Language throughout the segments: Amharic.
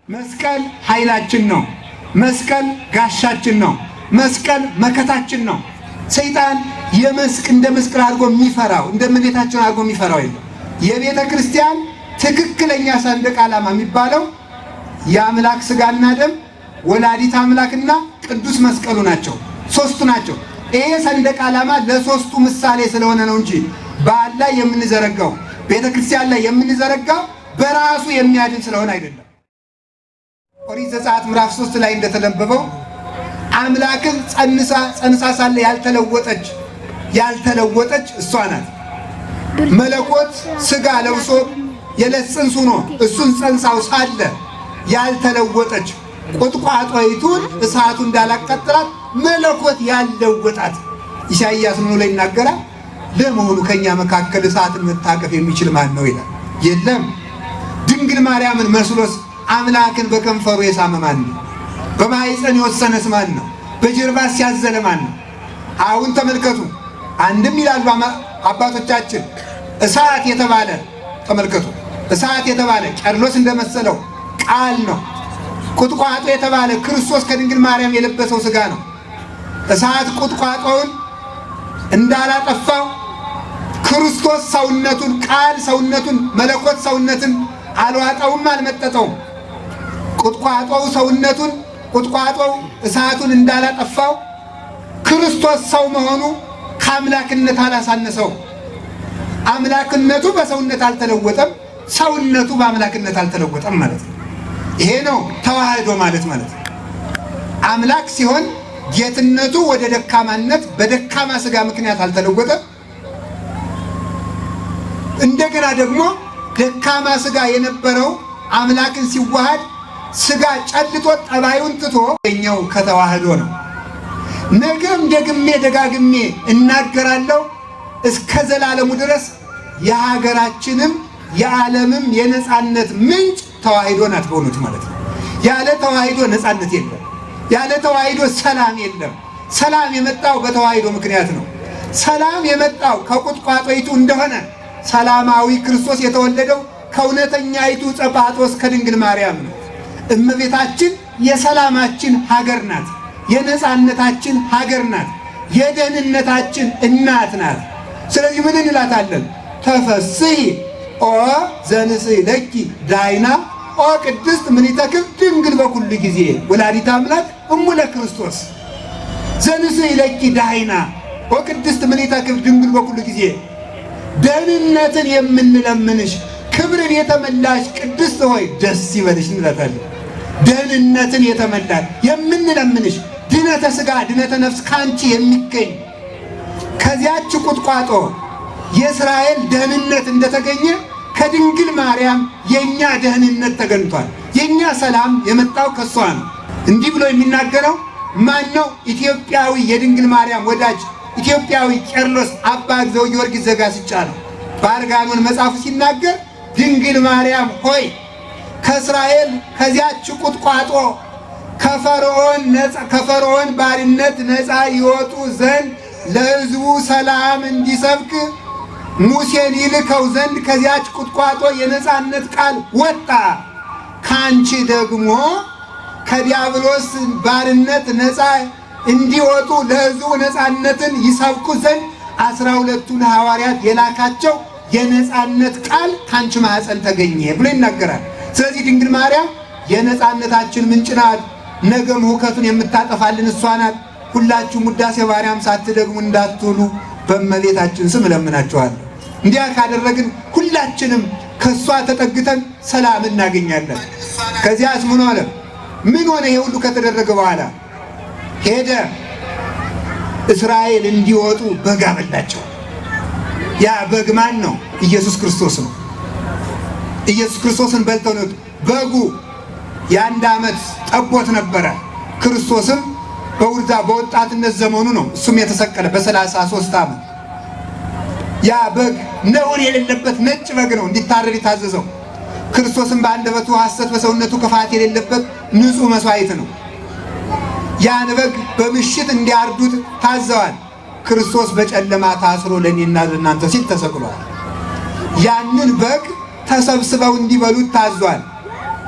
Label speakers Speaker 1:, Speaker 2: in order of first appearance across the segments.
Speaker 1: መስቀል ኃይላችን ነው። መስቀል ጋሻችን ነው። መስቀል መከታችን ነው። ሰይጣን እንደ መስቀል አድርጎ የሚፈራው እንደ እመቤታችን አድርጎ የሚፈራው የለም። የቤተ ክርስቲያን ትክክለኛ ሰንደቅ ዓላማ የሚባለው የአምላክ ስጋና ደም ወላዲት አምላክና ቅዱስ መስቀሉ ናቸው። ሶስቱ ናቸው። ይሄ ሰንደቅ ዓላማ ለሶስቱ ምሳሌ ስለሆነ ነው እንጂ በዓል ላይ የምንዘረጋው ቤተ ክርስቲያን ላይ የምንዘረጋው በራሱ የሚያድን ስለሆነ አይደለም። ኦሪት ዘጸአት ምዕራፍ 3 ላይ እንደተነበበው አምላክን ጸንሳ ሳለ ያልተለወጠች እሷ ናት። መለኮት ስጋ ለብሶ የዕለት ጽንስ ሆኖ እሱን ጸንሳው ሳለ ያልተለወጠች ቁጥቋጦይቱን እሳቱ እንዳላቃጠላት መለኮት ያልለወጣት ኢሳይያስ ምን ላይ ይናገራል? ለመሆኑ ከኛ መካከል እሳትን መታቀፍ የሚችል ማን ነው ይላል። የለም። ድንግል ማርያምን መስሎስ አምላክን በከንፈሩ የሳመ ማን ነው? በማኅፀን የወሰነስ ማን ነው? በጀርባስ ያዘለ ማን ነው? አሁን ተመልከቱ። አንድም ይላሉ አባቶቻችን እሳት የተባለ ተመልከቱ፣ እሳት የተባለ ቄርሎስ እንደመሰለው ቃል ነው። ቁጥቋጦ የተባለ ክርስቶስ ከድንግል ማርያም የለበሰው ሥጋ ነው። እሳት ቁጥቋጦውን እንዳላጠፋው ክርስቶስ ሰውነቱን ቃል ሰውነቱን መለኮት ሰውነትን አልዋጠውም፣ አልመጠጠውም። ቁጥቋጦው እሳቱን እንዳላጠፋው ክርስቶስ ሰው መሆኑ ከአምላክነት አላሳነሰው። አምላክነቱ በሰውነት አልተለወጠም፣ ሰውነቱ በአምላክነት አልተለወጠም ማለት ነው። ይሄ ነው ተዋህዶ ማለት ነው። አምላክ ሲሆን ጌትነቱ ወደ ደካማነት በደካማ ሥጋ ምክንያት አልተለወጠም። እንደገና ደግሞ ደካማ ሥጋ የነበረው አምላክን ሲዋሃድ ሥጋ ጨልጦ ጠባዩን ትቶ የኛው ከተዋህዶ ነው። ነገም ደግሜ ደጋግሜ እናገራለሁ እስከ ዘላለሙ ድረስ የሀገራችንም የዓለምም የነጻነት ምንጭ ተዋህዶ ናት በእውነቱ ማለት ነው። ያለ ተዋህዶ ነጻነት የለም። ያለ ተዋህዶ ሰላም የለም። ሰላም የመጣው በተዋህዶ ምክንያት ነው። ሰላም የመጣው ከቁጥቋጦይቱ እንደሆነ ሰላማዊ ክርስቶስ የተወለደው ከእውነተኛይቱ ጸጳጦስ ከድንግል ማርያም ነው። እመቤታችን የሰላማችን ሀገር ናት። የነጻነታችን ሀገር ናት። የደህንነታችን እናት ናት። ስለዚህ ምን እንላታለን? ተፈስሒ ኦ ዘንሥሒ ለኪ ዳይና ኦ ቅድስት ምኒተክል ድንግል በኩሉ ጊዜ ወላዲተ አምላክ እሙ ለክርስቶስ ዘንሥሒ ለኪ ዳይና ኦ ቅድስት ምኒተክል ድንግል በኩሉ ጊዜ ደህንነትን የምንለምንሽ ክብርን የተመላሽ ቅድስት ሆይ ደስ ይበልሽ እንላታለን። ደህንነትን የተመላሽ የምንለምንሽ ድነተ ሥጋ ድነተ ነፍስ ካንቺ የሚገኝ ከዚያች ቁጥቋጦ የእስራኤል ደህንነት እንደተገኘ ከድንግል ማርያም የኛ ደህንነት ተገኝቷል። የኛ ሰላም የመጣው ከሷ ነው። እንዲህ ብሎ የሚናገረው ማን ነው? ኢትዮጵያዊ የድንግል ማርያም ወዳጅ ኢትዮጵያዊ ቄርሎስ አባ ዘጊዮርጊስ ዘጋስጫ ነው። በአርጋኖን መጽሐፉ ሲናገር ድንግል ማርያም ሆይ ከእስራኤል ከዚያች ቁጥቋጦ ከፈርዖን ባርነት ነፃ ይወጡ ዘንድ ለሕዝቡ ሰላም እንዲሰብክ ሙሴን ይልከው ዘንድ ከዚያች ቁጥቋጦ የነፃነት ቃል ወጣ። ካንቺ ደግሞ ከዲያብሎስ ባርነት ነፃ እንዲወጡ ለሕዝቡ ነፃነትን ይሰብኩ ዘንድ 12ቱን ሐዋርያት የላካቸው የነፃነት ቃል ካንቺ ማኅፀን ተገኘ ብሎ ይናገራል። ስለዚህ ድንግል ማርያም የነፃነታችን ምንጭ ናት። ነገም ሁከቱን የምታጠፋልን እሷ ናት። ሁላችሁም ውዳሴ ማርያም ሳትደግሙ እንዳትውሉ በእመቤታችን ስም እለምናችኋለሁ። እንዲያ ካደረግን ሁላችንም ከእሷ ተጠግተን ሰላም እናገኛለን። ከዚያስ ምን ሆነ? ምን ሆነ? ይሄ ሁሉ ከተደረገ በኋላ ሄደ እስራኤል እንዲወጡ በግ አበላቸው። ያ በግ ማን ነው? ኢየሱስ ክርስቶስ ነው። ኢየሱስ ክርስቶስን በልተው ነው። በጉ የ1 ዓመት ጠቦት ነበረ። ክርስቶስም በወጣትነት ዘመኑ ነው እሱም የተሰቀለ በ33 ዓመት። ያ በግ ነውር የሌለበት ነጭ በግ ነው እንዲታረድ የታዘዘው። ክርስቶስም በአንደበቱ ሐሰት በሰውነቱ ክፋት የሌለበት ንጹሕ መስዋዕት ነው። ያን በግ በምሽት እንዲያርዱት ታዘዋል። ክርስቶስ በጨለማ ታስሮ ለእኔና ለእናንተ ሲል ተሰቅሏል። ያንን በግ ተሰብስበው እንዲበሉት ታዟል።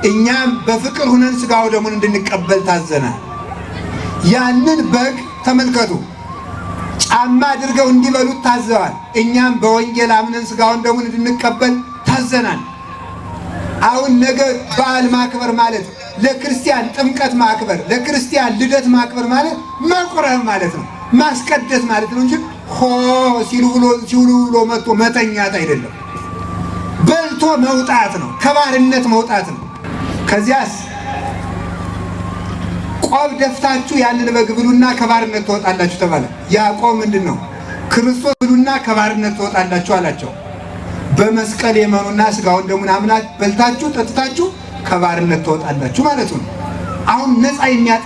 Speaker 1: እኛም በፍቅር ሁነን ሥጋው ደሙን እንድንቀበል ታዘናል። ያንን በግ ተመልከቱ፣ ጫማ አድርገው እንዲበሉት ታዘዋል። እኛም በወንጌል አምነን ሥጋውን ደሙን እንድንቀበል ታዘናል። አሁን ነገ በዓል ማክበር ማለት ለክርስቲያን ጥምቀት ማክበር፣ ለክርስቲያን ልደት ማክበር ማለት መቁረብ ማለት ነው፣ ማስቀደስ ማለት ነው እንጂ ሲሉ ብሎ መጥቶ መተኛት አይደለም። በልቶ መውጣት ነው፣ ከባርነት መውጣት ነው። ከዚያስ ቆብ ደፍታችሁ ያንን በግ ብሉና ከባርነት ትወጣላችሁ ተባለ። ያዕቆብ ምንድን ነው? ክርስቶስ ብሉና ከባርነት ትወጣላችሁ አላቸው። በመስቀል የመኑና ሥጋውን ደሙን አምናችሁ በልታችሁ ጠጥታችሁ ከባርነት ትወጣላችሁ ማለት ነው። አሁን ነፃ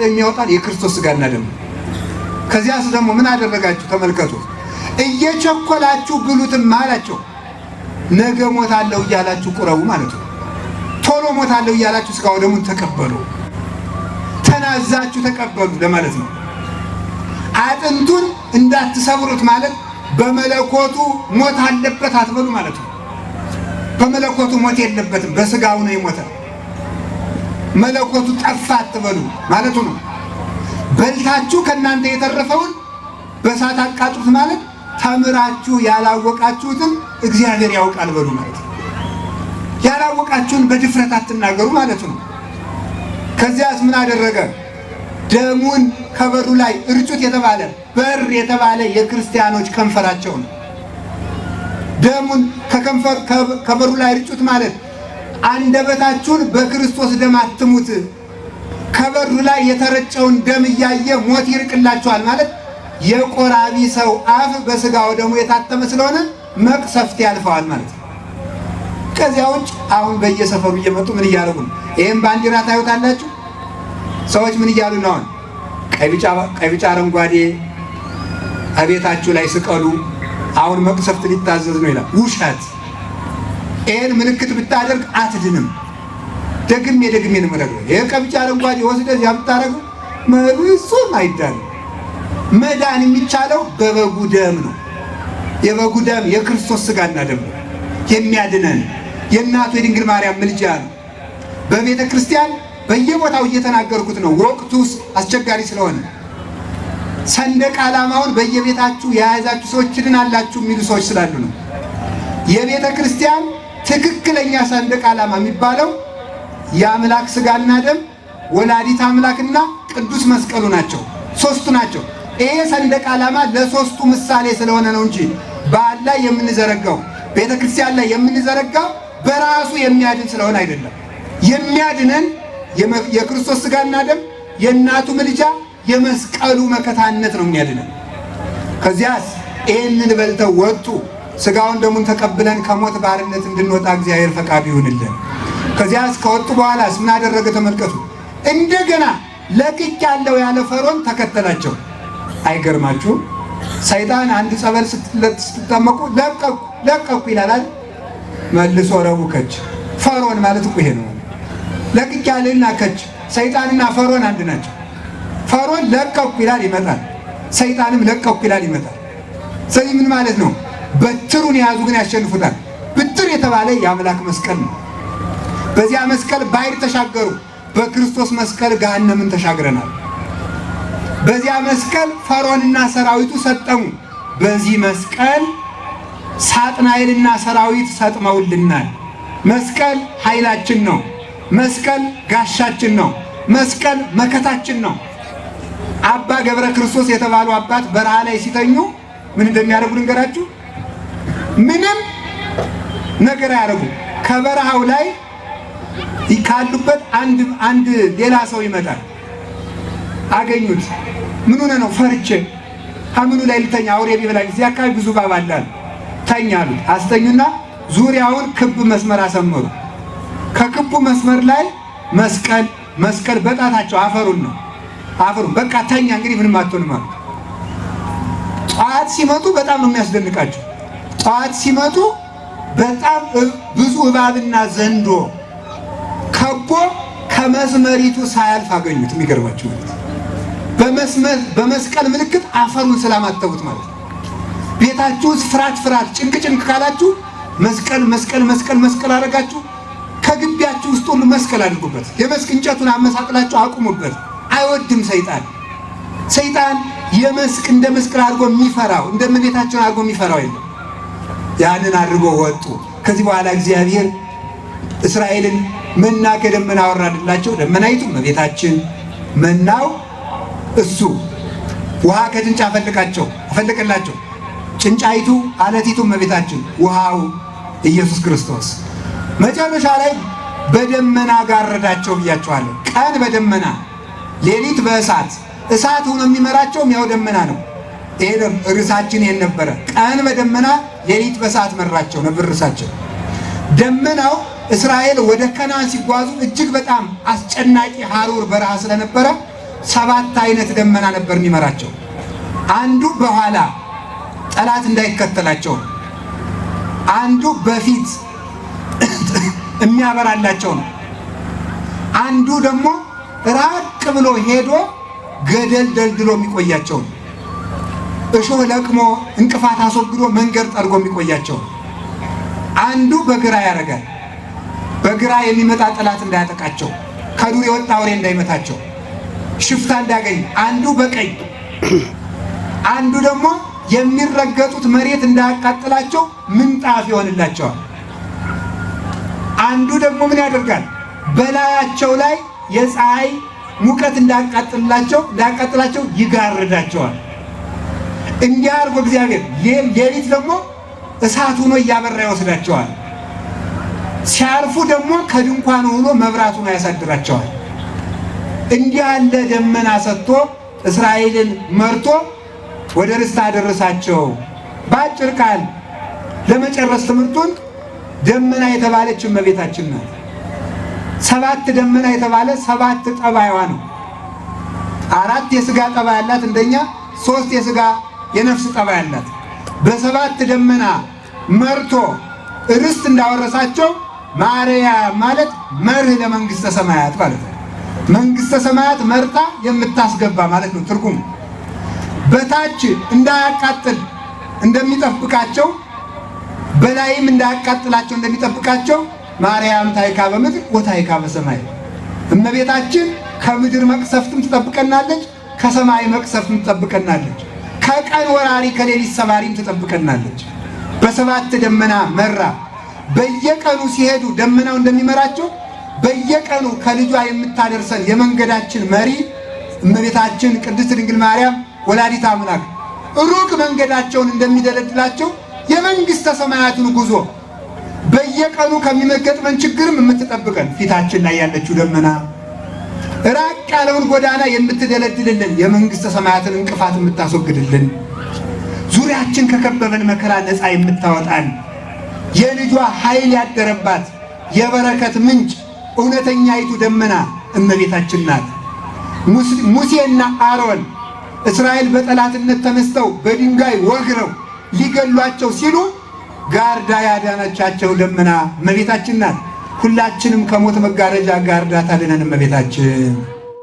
Speaker 1: የሚያወጣን የክርስቶስ ሥጋና ደም። ከዚያስ ደግሞ ምን አደረጋችሁ? ተመልከቱ። እየቸኮላችሁ ብሉትም አላቸው። ነገ ሞታለሁ እያላችሁ ቁረቡ ማለት ነው። ቶሎ ሞታለሁ እያላችሁ ሥጋው ደሙን ተቀበሉ፣ ተናዛችሁ ተቀበሉ ለማለት ነው። አጥንቱን እንዳትሰብሩት ማለት በመለኮቱ ሞት አለበት አትበሉ ማለት ነው። በመለኮቱ ሞት የለበትም፣ በሥጋው ነው የሞተ። መለኮቱ ጠፋ አትበሉ ማለቱ ነው። በልታችሁ ከእናንተ የተረፈውን በእሳት አቃጥሉት ማለት ተምራችሁ ያላወቃችሁትን እግዚአብሔር ያውቃል በሉ ማለት ነው። ያላወቃችሁን በድፍረት አትናገሩ ማለት ነው። ከዚያስ ምን አደረገ? ደሙን ከበሩ ላይ እርጩት የተባለ በር የተባለ የክርስቲያኖች ከንፈራቸው ነው። ደሙን ከበሩ ላይ እርጩት ማለት አንደበታችሁን በክርስቶስ ደም አትሙት፣ ከበሩ ላይ የተረጨውን ደም እያየ ሞት ይርቅላችኋል ማለት የቆራቢ ሰው አፍ በሥጋው ደሙ የታተመ ስለሆነ መቅሰፍት ያልፈዋል ማለት ነው። ከዚያ ውጭ አሁን በየሰፈሩ እየመጡ ምን እያደረጉ ነው? ይህም ባንዲራ ታዩታላችሁ። ሰዎች ምን እያሉ ነው? አሁን ቀይ ቢጫ አረንጓዴ አቤታችሁ ላይ ስቀሉ፣ አሁን መቅሰፍት ሊታዘዝ ነው ይላል። ውሸት። ይህን ምልክት ብታደርግ አትድንም። ደግሜ ነው የምነግርህ። ይህ ቀይ ቢጫ አረንጓዴ ወስደህ እዚያ ብታደርገው መልሶም አይዳንም። መዳን የሚቻለው በበጉ ደም ነው። የበጉ ደም የክርስቶስ ሥጋና ደም ነው የሚያድነን። የእናቱ የድንግል ማርያም ምልጃ ነው። በቤተ ክርስቲያን በየቦታው እየተናገርኩት ነው፣ ወቅቱ አስቸጋሪ ስለሆነ። ሰንደቅ ዓላማውን በየቤታችሁ የያዛችሁ ሰዎች ትድናላችሁ የሚሉ ሰዎች ስላሉ ነው። የቤተ ክርስቲያን ትክክለኛ ሰንደቅ ዓላማ የሚባለው የአምላክ ሥጋና ደም፣ ወላዲት አምላክና ቅዱስ መስቀሉ ናቸው። ሦስቱ ናቸው። ይሄ ሰንደቅ ዓላማ ለሦስቱ ምሳሌ ስለሆነ ነው እንጂ በዓል ላይ የምንዘረጋው ቤተ ክርስቲያን ላይ የምንዘረጋው በራሱ የሚያድን ስለሆነ አይደለም። የሚያድነን የክርስቶስ ሥጋና ደም፣ የእናቱ ምልጃ፣ የመስቀሉ መከታነት ነው የሚያድነን። ከዚያስ ይህንን በልተው ወጡ። ሥጋውን ደሙን ተቀብለን ከሞት ባርነት እንድንወጣ እግዚአብሔር ፈቃዱ ይሁንልን። ከዚያስ ከወጡ በኋላስ ምን አደረገ? ተመልከቱ። እንደገና ለቅቅ ያለው ያለ ፈርዖን ተከተላቸው። አይገርማችሁም? ሰይጣን አንድ ጸበል ስትጠመቁ ለቀቁ ይላል። መልሶ ረቡዕ ከች። ፈርዖን ማለት እኮ ይሄ ነው። ለቅቅ ያለና ከች። ሰይጣንና ፈርዖን አንድ ናቸው። ፈርዖን ለቀቁ ይላል ይመጣል፣ ሰይጣንም ለቀቁ ይላል ይመጣል። ስለዚህ ምን ማለት ነው? በትሩን የያዙ ግን ያሸንፉታል። ብትር የተባለ የአምላክ መስቀል ነው። በዚያ መስቀል ባሕር ተሻገሩ። በክርስቶስ መስቀል ገሃነምን ተሻግረናል። በዚያ መስቀል ፈርዖንና ሰራዊቱ ሰጠሙ። በዚህ መስቀል ሳጥናኤልና ሰራዊት ሰጥመውልናል። መስቀል ኃይላችን ነው። መስቀል ጋሻችን ነው። መስቀል መከታችን ነው። አባ ገብረ ክርስቶስ የተባሉ አባት በረሃ ላይ ሲተኙ ምን እንደሚያደርጉ ልንገራችሁ። ምንም ነገር አያደርጉ። ከበረሃው ላይ ካሉበት አንድ ሌላ ሰው ይመጣል። አገኙት። ምን ሆነ ነው? ፈርቼ ከምኑ ላይ ልተኛ? አውሬ ቢበላኝ። እዚህ አካባቢ ብዙ እባብ አለ። ተኛሉ። አስተኙና ዙሪያውን ክብ መስመር አሰመሩ። ከክቡ መስመር ላይ መስቀል በጣታቸው አፈሩን በቃ ተኛ። እንግዲህ ምንም አትሆንም አሉ። ጠዋት ሲመጡ በጣም ነው የሚያስደንቃቸው። ጠዋት ሲመጡ በጣም ብዙ እባብና ዘንዶ ከቦ ከመስመሪቱ ሳያልፍ አገኙት። የሚገርማችሁ በመስቀል ምልክት አፈሩን ስላማተቡት ማለት ነው። ቤታችሁ ውስጥ ፍርሃት ጭንቅ ካላችሁ መስቀል አደረጋችሁ። ከግቢያችሁ ውስጥ ሁሉ መስቀል አድርጉበት። የመስክ እንጨቱን አመሳቅላችሁ አቁሙበት። አይወድም ሰይጣን። ሰይጣን የመስክ እንደ መስቀል አድርጎ የሚፈራው እንደ እመቤታችን አድርጎ የሚፈራው የለም። ያንን አድርጎ ወጡ። ከዚህ በኋላ እግዚአብሔር እስራኤልን መና ከደመና አወረደላቸው። ደመናይቱ እመቤታችን፣ መናው እሱ። ውሃ ከጭንጫ አፈለቀላቸው። ጭንጫይቱ አለቲቱ እመቤታችን፣ ውሃው ኢየሱስ ክርስቶስ። መጨረሻ ላይ በደመና ጋረዳቸው ብያቸዋለሁ። ቀን በደመና ሌሊት በእሳት። እሳት ሆኖ የሚመራቸውም ያው ደመና ነው። ይሄ ርዕሳችን ይሄን ነበረ። ቀን በደመና ሌሊት በእሳት መራቸው ነበር ርዕሳቸው። ደመናው እስራኤል ወደ ከነዓን ሲጓዙ እጅግ በጣም አስጨናቂ ሐሩር በረሃ ስለነበረ 7 አይነት ደመና ነበር የሚመራቸው። አንዱ በኋላ ጠላት እንዳይከተላቸው፣ አንዱ በፊት የሚያበራላቸው ነው። አንዱ ደግሞ ራቅ ብሎ ሄዶ ገደል ደልድሎ የሚቆያቸው ነው። እሾህ ለቅሞ እንቅፋት አስወግዶ መንገድ ጠርጎ የሚቆያቸው ነው። አንዱ በግራ ያደርጋል፣ በግራ የሚመጣ ጠላት እንዳያጠቃቸው፣ ከዱር የወጣ አውሬ እንዳይመታቸው፣ ሽፍታ እንዳያገኝ። አንዱ በቀኝ፣ አንዱ ደግሞ የሚረገጡት መሬት እንዳያቃጥላቸው ምንጣፍ ይሆንላቸዋል። አንዱ ደግሞ ምን ያደርጋል? በላያቸው ላይ የፀሐይ ሙቀት እንዳያቃጥላቸው ይጋርዳቸዋል። እንዲህ አድርጎ እግዚአብሔር ሌሊት ደግሞ እሳት ሆኖ እያበራ ይወስዳቸዋል። ሲያርፉ ደግሞ ከድንኳን ሆኖ መብራቱን ያሳድራቸዋል። እንዲህ ያለ ደመና ሰጥቶ እስራኤልን መርቶ ወደ ርስት አደረሳቸው። በአጭር ቃል ለመጨረስ ትምህርቱን ደመና የተባለች እመቤታችን ናት። 7 ደመና የተባለ 7 ጠባይዋ ነው። 4 የሥጋ ጠባይ ያላት እንደኛ፣ 3 የሥጋ የነፍስ ጠባይ ያላት። በ7 ደመና መርቶ ርስት እንዳወረሳቸው ማርያም ማለት መርህ ለመንግሥተ ሰማያት ማለት ነው። መንግሥተ ሰማያት መርታ የምታስገባ ማለት ነው ትርጉሙ። በታች እንዳያቃጥል እንደሚጠብቃቸው በላይም እንዳያቃጥላቸው እንደሚጠብቃቸው ማርያም ታይካ በምድር ወታይካ በሰማይ። እመቤታችን ከምድር መቅሰፍትም ትጠብቀናለች፣ ከሰማይ መቅሰፍትም ትጠብቀናለች፣ ከቀን ወራሪ ከሌሊት ሰባሪም ትጠብቀናለች። በ7 ደመና መራ። በየቀኑ ሲሄዱ ደመናው እንደሚመራቸው በየቀኑ ከልጇ የምታደርሰን የመንገዳችን መሪ እመቤታችን ቅድስት ድንግል ማርያም ወላዲተ አምላክ ሩቅ መንገዳቸውን እንደሚደለድላቸው የመንግሥተ ሰማያትን ጉዞ በየቀኑ ከሚመገጥመን ችግርም የምትጠብቀን ፊታችን ላይ ያለችው ደመና፣ ራቅ ያለውን ጎዳና የምትደለድልልን የመንግሥተ ሰማያትን እንቅፋት የምታስወግድልን፣ ዙሪያችን ከከበበን መከራ ነፃ የምታወጣን የልጇ ኃይል ያደረባት የበረከት ምንጭ እውነተኛይቱ ደመና እመቤታችን ናት። ሙሴና አሮን እስራኤል በጠላትነት ተነስተው በድንጋይ ወግረው ሊገሏቸው ሲሉ ጋርዳ ያዳነቻቸው ደመና እመቤታችን ናት። ሁላችንም ከሞት መጋረጃ ጋርዳ ታድነን እመቤታችን።